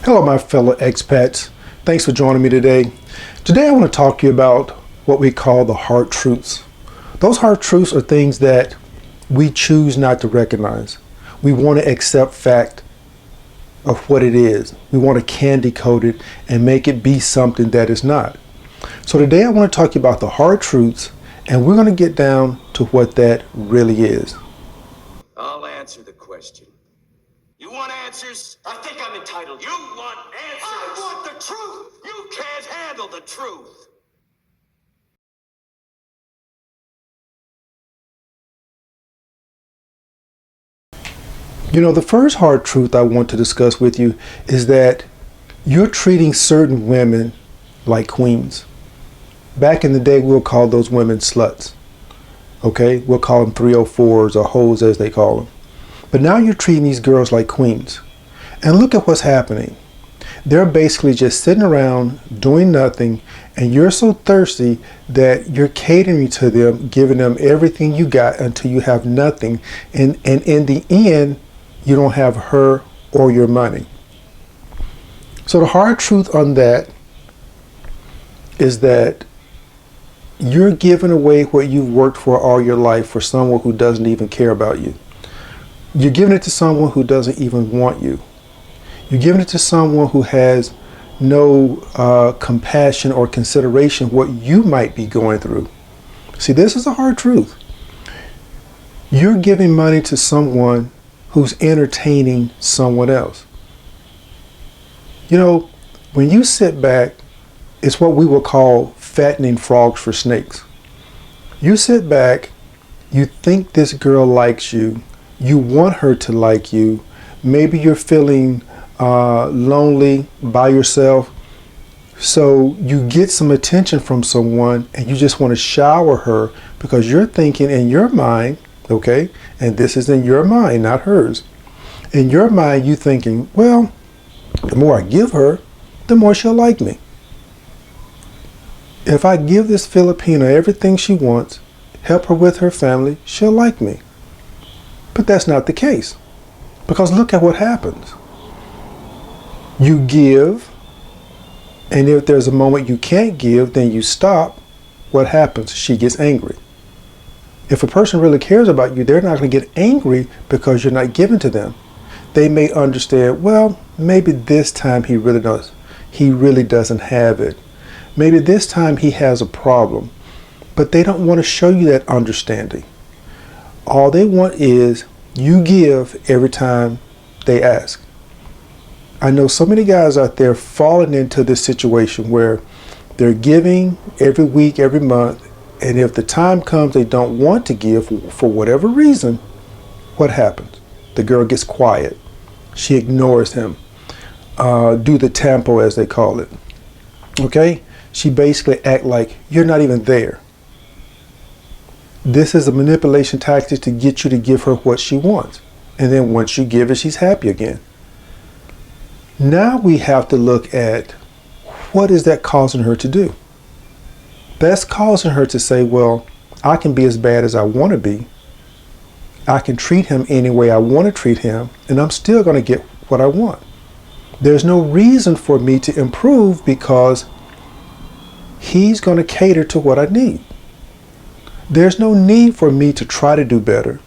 Hello, my fellow expats. Thanks for joining me today. Today I want to talk to you about what we call the hard truths. Those hard truths are things that we choose not to recognize. We want to accept fact of what it is. We want to candy coat it and make it be something that is not. So today I want to talk to you about the hard truths, and we're going to get down to what that really is. I'll answer the question. You want answers? I think I'm entitled. You want answers? I want the truth! You can't handle the truth! You know, the first hard truth I want to discuss with you is that you're treating certain women like queens. Back in the day, we'll call those women sluts. Okay? We'll call them 304s or hoes as they call them. But now you're treating these girls like queens. And look at what's happening. They're basically just sitting around doing nothing, and you're so thirsty that you're catering to them, giving them everything you got until you have nothing. And in the end, you don't have her or your money. So the hard truth on that is that you're giving away what you've worked for all your life for someone who doesn't even care about you. You're giving it to someone who doesn't even want you. You're giving it to someone who has no compassion or consideration what you might be going through. See, this is a hard truth. You're giving money to someone who's entertaining someone else. You know, when you sit back, it's what we will call fattening frogs for snakes. You sit back, you think this girl likes you, you want her to like you, maybe you're feeling lonely by yourself, so you get some attention from someone and you just want to shower her because you're thinking in your mind, okay, and this is in your mind, not hers. In your mind, you thinking, well, the more I give her, the more she'll like me. If I give this Filipina everything she wants, help her with her family, she'll like me. But that's not the case, because look at what happens. You give, and if there's a moment you can't give, then you stop. What happens? She gets angry. If a person really cares about you, they're not going to get angry because you're not giving to them. They may understand, well, maybe this time he really doesn't have it. Maybe this time he has a problem, but they don't want to show you that understanding. All they want is you give every time they ask. I know so many guys out there falling into this situation where they're giving every week, every month, and if the time comes they don't want to give for whatever reason, what happens? The girl gets quiet. She ignores him. Do the tampo as they call it. Okay? She basically act like you're not even there. This is a manipulation tactic to get you to give her what she wants. And then once you give it, she's happy again. Now we have to look at what is that causing her to do. That's causing her to say, well, I can be as bad as I want to be. I can treat him any way I want to treat him, and I'm still going to get what I want. There's no reason for me to improve because he's going to cater to what I need. There's no need for me to try to do better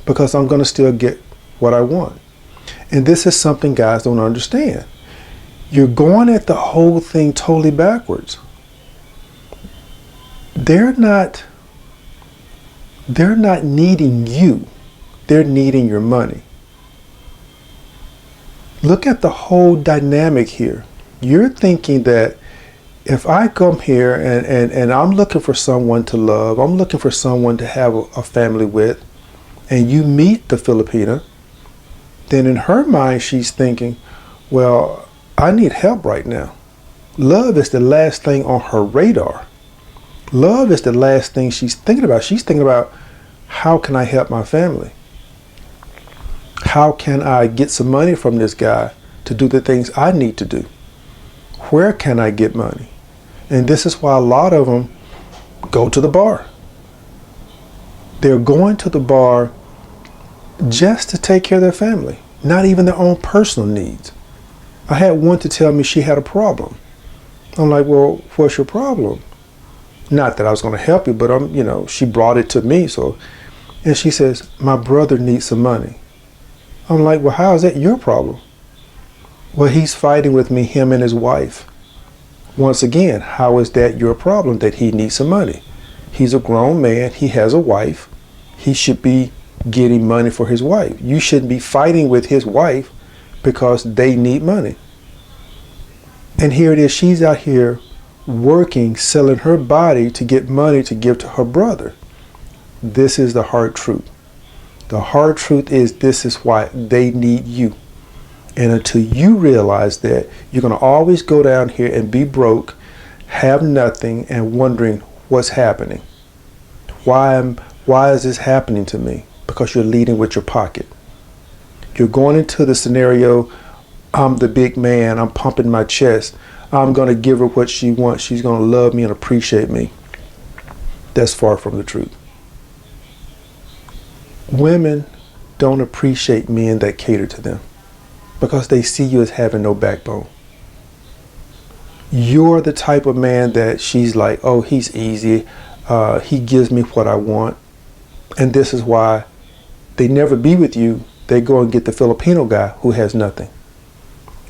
because I'm going to still get what I want. And this is something guys don't understand. You're going at the whole thing totally backwards. They're not needing you. They're needing your money. Look at the whole dynamic here. You're thinking that if I come here and I'm looking for someone to love, I'm looking for someone to have a family with, and you meet the Filipina, then in her mind she's thinking, well, I need help right now. Love is the last thing on her radar. Love is the last thing she's thinking about. She's thinking about, how can I help my family? How can I get some money from this guy to do the things I need to do? Where can I get money? And this is why a lot of them go to the bar. They're going to the bar just to take care of their family, not even their own personal needs. I had one to tell me she had a problem. I'm like, well, what's your problem? Not that I was going to help you, but she brought it to me. And she says, my brother needs some money. I'm like, well, how is that your problem? Well, he's fighting with me, him and his wife. Once again, how is that your problem that he needs some money? He's a grown man. He has a wife. He should be getting money for his wife. You shouldn't be fighting with his wife because they need money. And here it is. She's out here working, selling her body to get money to give to her brother. This is the hard truth. The hard truth is this is why they need you. And until you realize that, you're going to always go down here and be broke, have nothing, and wondering what's happening. Why is this happening to me? Because you're leading with your pocket. You're going into the scenario, I'm the big man, I'm pumping my chest, I'm going to give her what she wants, she's going to love me and appreciate me. That's far from the truth. Women don't appreciate men that cater to them because they see you as having no backbone. You're the type of man that she's like, oh, he's easy, he gives me what I want. And this is why they never be with you. They go and get the Filipino guy who has nothing.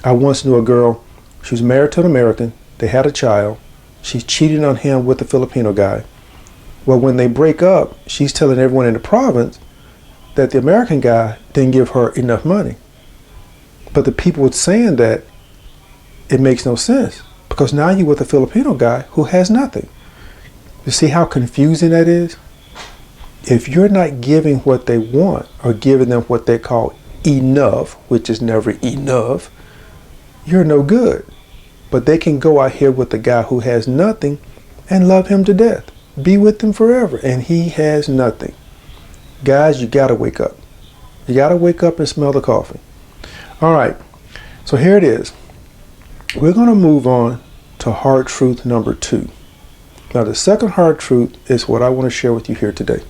I once knew a girl, she was married to an American, they had a child, she's cheating on him with the Filipino guy. Well, when they break up, she's telling everyone in the province that the American guy didn't give her enough money. But the people were saying that it makes no sense because now you're with a Filipino guy who has nothing. You see how confusing that is? If you're not giving what they want or giving them what they call enough, which is never enough, you're no good. But they can go out here with the guy who has nothing and love him to death. Be with him forever. And he has nothing. Guys, you got to wake up. You got to wake up and smell the coffee. All right. So here it is. We're going to move on to hard truth number 2. Now, the second hard truth is what I want to share with you here today.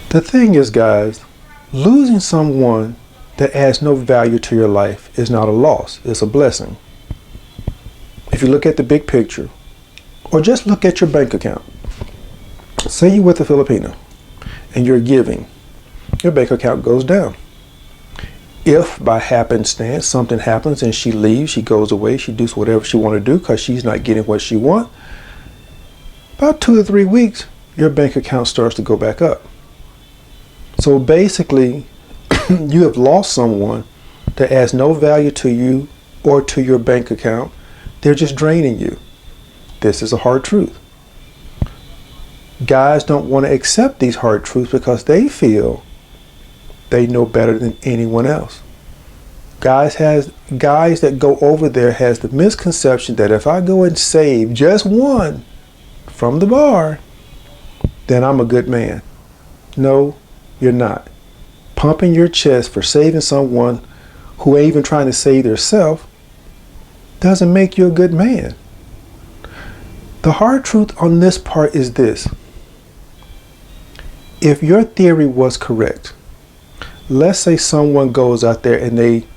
The thing is, guys, losing someone that adds no value to your life is not a loss. It's a blessing. If you look at the big picture, or just look at your bank account. Say you're with a Filipino and you're giving. Your bank account goes down. If by happenstance something happens and she leaves, she goes away, she does whatever she wants to do because she's not getting what she wants, about 2 to 3 weeks, your bank account starts to go back up. So basically, you have lost someone that adds no value to you or to your bank account. They're just draining you. This is a hard truth. Guys don't want to accept these hard truths because they feel they know better than anyone else. Guys that go over there has the misconception that if I go and save just one from the bar, then I'm a good man. No, you're not. Pumping your chest for saving someone who ain't even trying to save themselves doesn't make you a good man. The hard truth on this part is this. If your theory was correct, let's say someone goes out there and they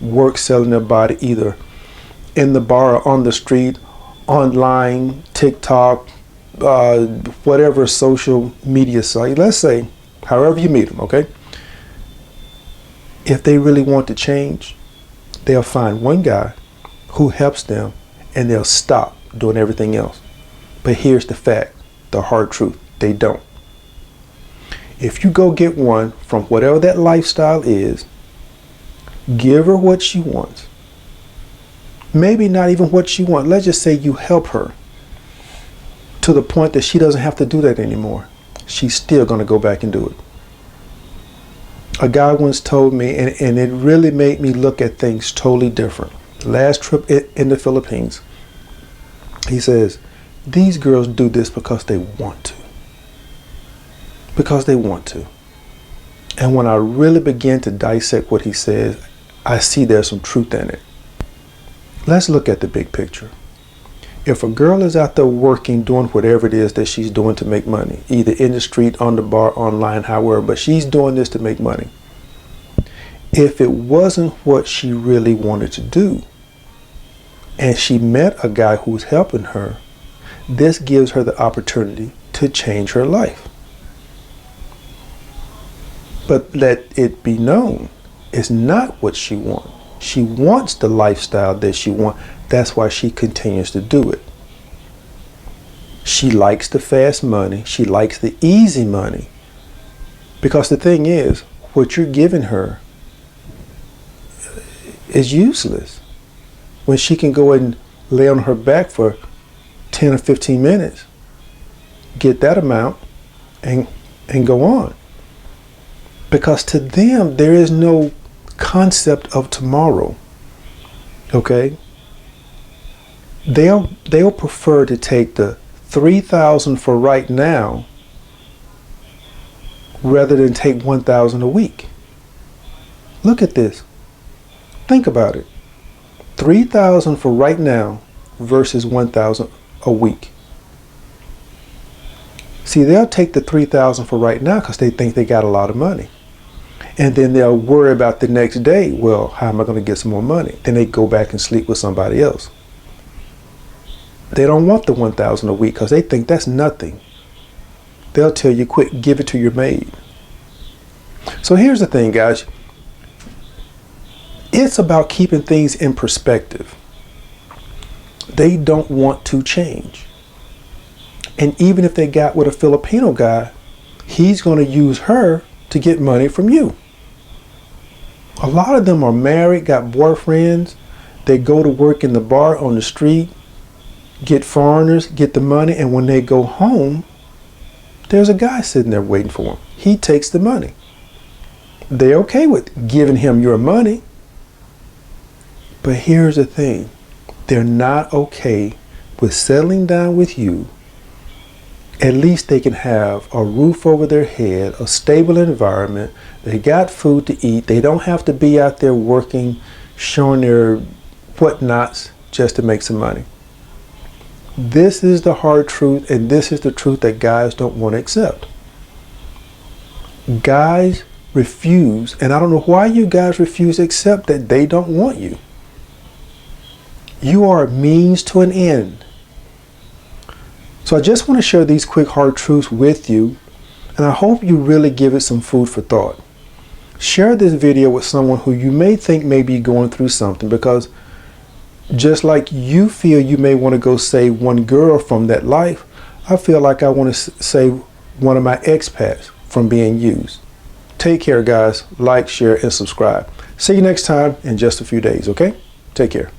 work selling their body either in the bar or on the street, online, TikTok, whatever social media site. Let's say, however you meet them, okay? If they really want to change, they'll find one guy who helps them and they'll stop doing everything else. But here's the fact, the hard truth, they don't. If you go get one from whatever that lifestyle is, give her what she wants. Maybe not even what she wants. Let's just say you help her to the point that she doesn't have to do that anymore. She's still going to go back and do it. A guy once told me, and it really made me look at things totally different. Last trip in the Philippines, he says, these girls do this because they want to. Because they want to. And when I really begin to dissect what he says, I see there's some truth in it. Let's look at the big picture. If a girl is out there working, doing whatever it is that she's doing to make money, either in the street, on the bar, online, however, but she's doing this to make money. If it wasn't what she really wanted to do, and she met a guy who's helping her, this gives her the opportunity to change her life. But let it be known, it's not what she wants. She wants the lifestyle that she wants. That's why she continues to do it. She likes the fast money. She likes the easy money. Because the thing is, what you're giving her is useless. When she can go and lay on her back for 10 or 15 minutes, get that amount, and go on. Because to them, there is no concept of tomorrow. Okay? They'll prefer to take the $3,000 for right now rather than take $1,000 a week. Look at this. Think about it. $3,000 for right now versus $1,000 a week. See, they'll take the $3,000 for right now because they think they got a lot of money. And then they'll worry about the next day. Well, how am I going to get some more money? Then they go back and sleep with somebody else. They don't want the $1,000 a week because they think that's nothing. They'll tell you, quick, give it to your maid. So here's the thing, guys. It's about keeping things in perspective. They don't want to change. And even if they got with a Filipino guy, he's going to use her to get money from you. A lot of them are married, got boyfriends. They go to work in the bar, on the street, get foreigners, get the money, and when they go home, there's a guy sitting there waiting for them. He takes the money. They're okay with giving him your money. But here's the thing. They're not okay with settling down with you. At least they can have a roof over their head, a stable environment. They got food to eat. They don't have to be out there working, showing their whatnots just to make some money. This is the hard truth, and this is the truth that guys don't want to accept. Guys refuse, and I don't know why you guys refuse to accept that they don't want you. You are a means to an end. So I just want to share these quick hard truths with you, and I hope you really give it some food for thought. Share this video with someone who you may think may be going through something, because just like you feel you may want to go save one girl from that life, I feel like I want to save one of my expats from being used. Take care, guys. Like, share, and subscribe. See you next time in just a few days, okay? Take care.